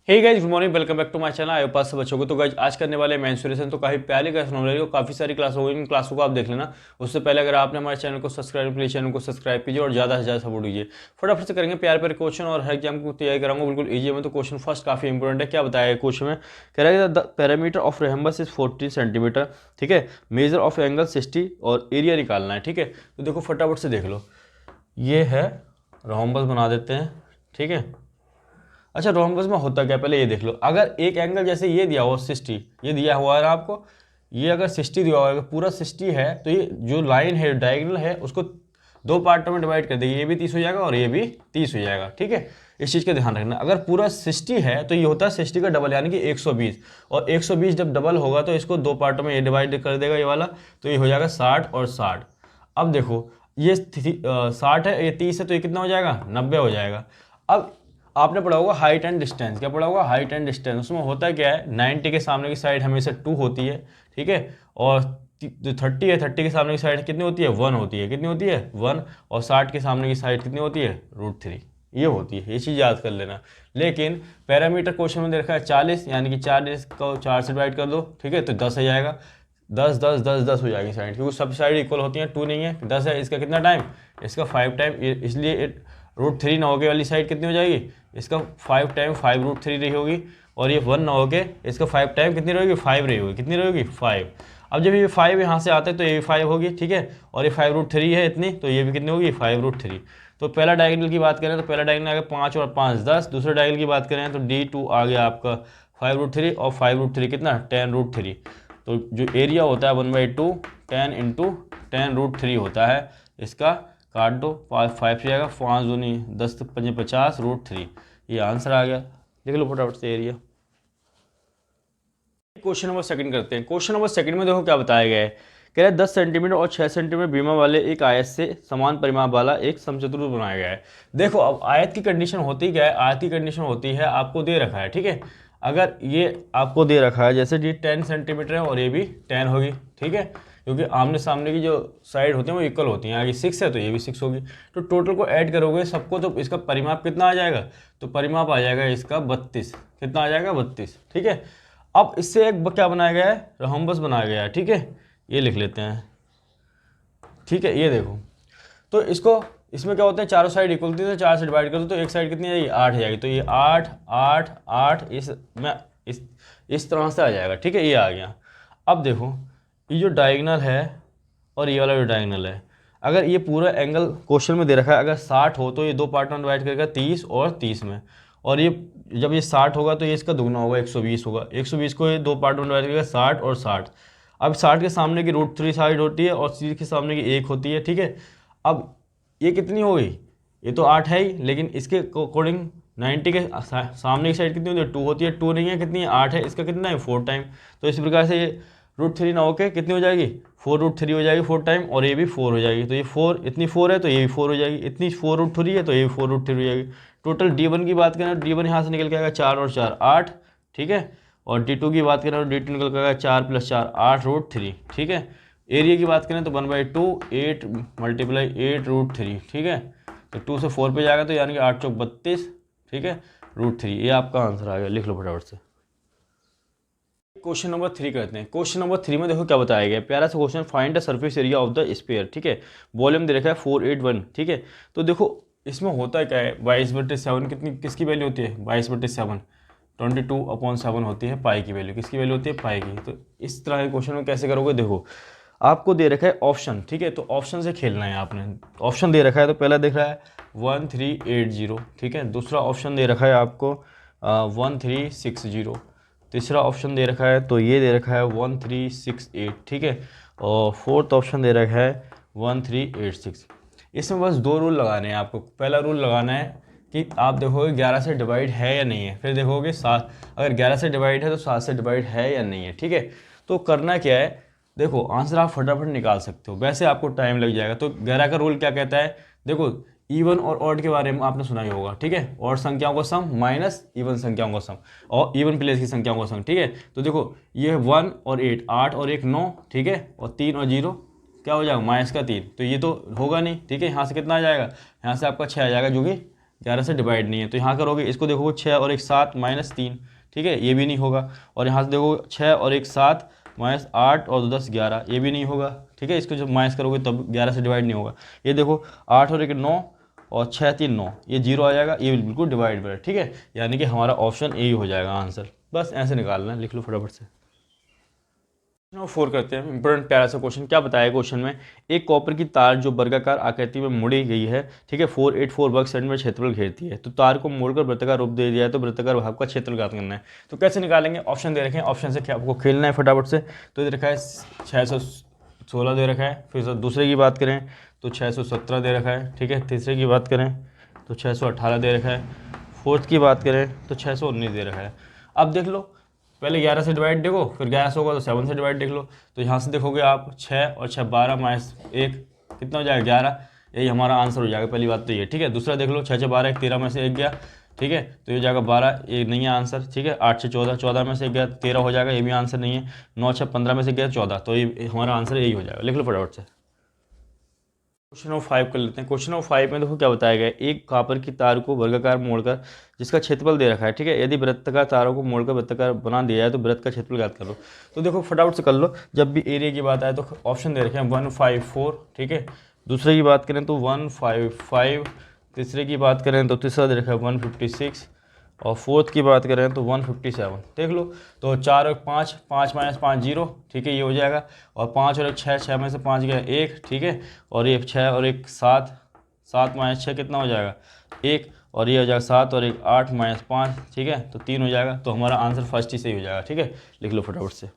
Hey guys, good morning, welcome back to my channel. आयो पास सब बच्चों को। तो गाइस आज करने वाले मेंसुरेशन तो काफी प्यारी क्लास होने वाली है, काफी सारी क्लास होगी, इन क्लासों को आप देख लेना। उससे पहले अगर आपने हमारे चैनल को सब्सक्राइब प्लीज चैनल को सब्सक्राइब कीजिए और ज्यादा से ज्यादा सपोर्ट कीजिए। फटाफट से करेंगे प्यारे प्यारे क्वेश्चन और हर एग्जाम को तैयारी कराऊंगा बिल्कुल ईजी में। तो क्वेश्चन फर्स्ट काफी इंपॉर्टेंट है। क्या बताया क्वेश्चन में, कह रहा है the perimeter of rhombus is 14 centimetre. ठीक है, मेजर ऑफ एंगल 60 और एरिया निकालना है। ठीक है, तो देखो फटाफट से देख लो, ये है रोम्बस बना देते हैं। ठीक है, अच्छा रोम्बस में होता क्या पहले ये देख लो। अगर एक एंगल जैसे ये दिया हुआ 60, ये दिया हुआ है ना आपको, ये अगर 60 दिया हुआ है, पूरा 60 है, तो ये जो लाइन है डायगोनल है उसको दो पार्टों में डिवाइड कर देगी। ये भी 30 हो जाएगा और ये भी 30 हो जाएगा। ठीक है, इस चीज़ का ध्यान रखना। अगर पूरा 60 है तो ये होता है 60 का डबल यानी कि 120, और 120 जब डबल होगा तो इसको दो पार्टों में ये डिवाइड कर देगा ये वाला, तो ये हो जाएगा 60 और 60। अब देखो ये 60 है, ये 30 है, तो ये कितना हो जाएगा 90 हो जाएगा। अब आपने पढ़ा होगा हाइट एंड डिस्टेंस। क्या पढ़ा होगा? Height and distance. उसमें होता क्या है, 90 के सामने की साइड हमेशा 2 होती है। ठीक है, और जो 30 है, 30 के सामने की साइड कितनी होती है? 1 होती है। कितनी होती है? 1। और 60 के सामने की साइड कितनी होती है? √3। ये होती है, ये चीज़ याद कर लेना। लेकिन पैरामीटर क्वेश्चन में दे रखा है 40, यानी कि 40 को 4 से डिवाइड कर दो। ठीक है, तो 10 हो जाएगा। 10 10 10 10 हो जाएगी साइड, क्योंकि सब साइड इक्वल होती हैं। 2 नहीं है, 10 है। इसका कितना टाइम? इसका 5 टाइम, इसलिए √3 ना होके वाली साइड कितनी हो जाएगी? इसका 5 टाइम 5 √3 रही होगी। और ये 1 ना होके इसका 5 टाइम कितनी रहेगी? 5 रही होगी। कितनी रहेगी? 5। अब जब ये 5 यहाँ से आते हैं तो ये भी 5 होगी। ठीक है, और ये 5 √3 है इतनी, तो ये भी कितनी होगी? 5 √3। तो पहला डायगोनल की बात करें तो पहला डायगोनल आ गया 5 और 5 10। दूसरे डायगोनल की बात करें तो D2 आ गया आपका 5 √3 और 5 √3 कितना? 10 √3। तो जो एरिया होता है 1/2 10 × 10 √3 होता है। इसका काट दो, 5 से जाएगा, 5 दूनी 10 5 50 √3। ये आंसर आ गया। देख लो फटाफट से एरिया। क्वेश्चन नंबर सेकंड करते हैं। क्वेश्चन नंबर सेकंड में देखो क्या बताया गया है। कह रहा है 10 सेंटीमीटर और 6 सेंटीमीटर बीमा वाले एक आयत से समान परिमाप वाला एक समचतुर्भुज बनाया गया है। देखो अब आयत की कंडीशन होती क्या है? आयत की कंडीशन होती है, आपको दे रखा है। ठीक है, अगर ये आपको दे रखा है जैसे ये 10 सेंटीमीटर है और ये भी 10 होगी। ठीक है, क्योंकि आमने सामने की जो साइड होती है वो इक्वल होती हैं। आगे 6 है तो ये भी 6 होगी। तो टोटल को ऐड करोगे सबको तो इसका परिमाप कितना आ जाएगा? तो परिमाप आ जाएगा इसका 32। कितना आ जाएगा? 32। ठीक है, अब इससे एक क्या बनाया गया है? रोम्बस बनाया गया है। ठीक है, ये लिख लेते हैं। ठीक है, ये देखो, तो इसको इसमें क्या होता है, चारों साइड इक्वल होती है, तो 4 से डिवाइड कर दो तो एक साइड कितनी आएगी? 8 आ जाएगी। तो ये 8 8 8 इस तरह से आ जाएगा। ठीक है, ये आ गया। अब देखो ये जो डायगोनल है और ये वाला जो डायगोनल है, अगर ये पूरा एंगल क्वेश्चन में दे रखा है, अगर 60 हो तो ये दो पार्ट में डिवाइड करेगा 30 और 30 में। और ये जब ये 60 होगा तो ये इसका दुगना होगा, 120 होगा। 120 को ये दो पार्ट में डिवाइड करेगा 60 और 60। अब 60 के सामने की √3 साइड होती है और 30 के सामने की 1 होती है। ठीक है, अब ये कितनी हो गई? ये तो 8 है ही, लेकिन इसके अकॉर्डिंग 90 के सामने की साइड कितनी होती है? 2 होती है। 2 नहीं है, कितनी है? 8 है। इसका कितना है? 4 टाइम। तो इस प्रकार से ये √3 ना होके कितनी हो जाएगी? 4 √3 हो जाएगी 4 टाइम, और ये भी 4 हो जाएगी। तो ये 4 इतनी 4 है तो ये भी 4 हो जाएगी। इतनी 4 √3 है तो ये भी 4 √3 हो जाएगी। टोटल D1 की बात करें तो D1 यहाँ से निकल के आएगा 4 और 4 8। ठीक है, और D2 की बात करें तो D2 निकल के आएगा 4 + 4 8 √3। ठीक है, एरिया की बात करें तो 1/2 8 × 8 √3। ठीक है, तो 2 से 4 पे जाएगा तो यानी कि 8 चौक 32। ठीक है, √3। ये आपका आंसर आ गया। लिख लो फटाफट से। क्वेश्चन नंबर 3 करते हैं। क्वेश्चन नंबर 3 में देखो क्या बताया गया है। प्यारा सा question, find the surface area of the sphere. ठीक है, वॉल्यूम दे रखा है 481। ठीक है, तो देखो इसमें होता क्या है, 22/7 कितनी किसकी वैल्यू होती है? 22/7 22/7 होती है पाई की वैल्यू। किसकी वैल्यू होती है? पाई की। तो इस तरह के क्वेश्चन में कैसे करोगे? देखो आपको दे रखा है ऑप्शन। ठीक है, तो ऑप्शन से खेलना है आपने। ऑप्शन दे रखा है तो पहला दिख रहा है 1380। ठीक है, दूसरा ऑप्शन दे रखा है आपको 1360। तीसरा ऑप्शन दे रखा है तो ये दे रखा है 1368। ठीक है, और फोर्थ ऑप्शन दे रखा है 1386। इसमें बस दो रूल लगाने हैं आपको। पहला रूल लगाना है कि आप देखोगे 11 से डिवाइड है या नहीं है, फिर देखोगे 7, अगर 11 से डिवाइड है तो 7 से डिवाइड है या नहीं है। ठीक है, तो करना क्या है, देखो आंसर आप फटाफट निकाल सकते हो, वैसे आपको टाइम लग जाएगा। तो 11 का रूल क्या कहता है? देखो इवन और ऑड के बारे में आपने सुना ही होगा। ठीक है, ऑड संख्याओं का सम माइनस इवन संख्याओं का सम, और इवन प्लेस की संख्याओं का सम। ठीक है, तो देखो ये 1 और 8 8 और 1 9। ठीक है, और 3 और 0 क्या हो जाएगा? -3। तो ये तो होगा नहीं। ठीक है, यहाँ से कितना आ जाएगा? यहाँ से आपका 6 आ जाएगा, जो कि 11 से डिवाइड नहीं है। तो यहाँ करोगे, इसको देखोगे 6 और 1 7 माइनस 3, ठीक है, ये भी नहीं होगा। और यहाँ से देखो 6 और 1 7 माइनस 8 और 10 11, ये भी नहीं होगा, ठीक है। इसको जब माइनस करोगे तब 11 से डिवाइड नहीं होगा। ये देखो 8 और 1 9 और 6 3 9, ये 0 आ जाएगा, ये बिल्कुल डिवाइड है, ठीक है। यानी कि हमारा ऑप्शन ए ही हो जाएगा आंसर। बस ऐसे निकालना है, लिख लो फटाफट से। 4 करते हैं, इंपॉर्टेंट प्यारा सा क्वेश्चन। क्या बताया क्वेश्चन में, एक कॉपर की तार जो वर्गाकार आकृति में मुड़ी गई है, ठीक है, 484 वर्ग सेंटीमीटर क्षेत्रफल घेरती है। तो तार को मोड़कर वृत्ताकार रूप दे दिया है, तो वृत्ताकार भाग का क्षेत्रफल ज्ञात करना है। तो कैसे निकालेंगे, ऑप्शन दे रखे हैं, ऑप्शन से क्या आपको खेलना है फटाफट से। तो ये रखा है 616 दे रखा है। फिर दूसरे की बात करें तो 617 दे रखा है, ठीक है। तीसरे की बात करें तो 618 दे रखा है। फोर्थ की बात करें तो 619 दे रखा है। अब देख लो, पहले 11 से डिवाइड देखो, फिर 11 से होगा तो 7 से डिवाइड देख लो। तो यहाँ से देखोगे आप 6 और 6 12 माइनस 1 कितना हो जाएगा 11, यही हमारा आंसर हो जाएगा। पहली बात तो ये, ठीक है। दूसरा देख लो 6 6 12 13 में से 1 गया, ठीक है, तो ये हो जाएगा 12, ये नहीं है आंसर, ठीक है। 8 से 14 14 में से 1 गया 13 हो जाएगा, ये भी आंसर नहीं है। 9 6 15 में से गया 14, तो ये हमारा आंसर यही हो जाएगा। लिख लो फटाफट से। क्वेश्चन नंबर 5 कर लेते हैं। क्वेश्चन नंबर 5 में देखो क्या बताया गया है, एक कॉपर की तार को वर्गाकार मोड़कर जिसका क्षेत्रफल दे रखा है, ठीक है, यदि वृत्ताकार तारों को मोड़कर वृत्ताकार बना दिया जाए तो वृत्त का क्षेत्रफल ज्ञात कर लो। तो देखो फटाफट से कर लो। जब भी एरिया की बात आए तो ऑप्शन दे रखे हैं 154, ठीक है। दूसरे की बात करें तो 155, तीसरे की बात करें तो तीसरा दे रखा है 156, और फोर्थ की बात करें तो 157। देख लो, तो 4 और 5 5 माइनस 5 0, ठीक है, ये हो जाएगा। और 5 और 1 6 6 में से 5 गया 1, ठीक है। और ये 6 और 1 7 7 माइनस 6 कितना हो जाएगा 1, और ये हो जाएगा 7 और 1 8 माइनस 5, ठीक है, तो 3 हो जाएगा। तो हमारा आंसर फर्स्ट ही सही हो जाएगा, ठीक है। लिख लो फटाफट से।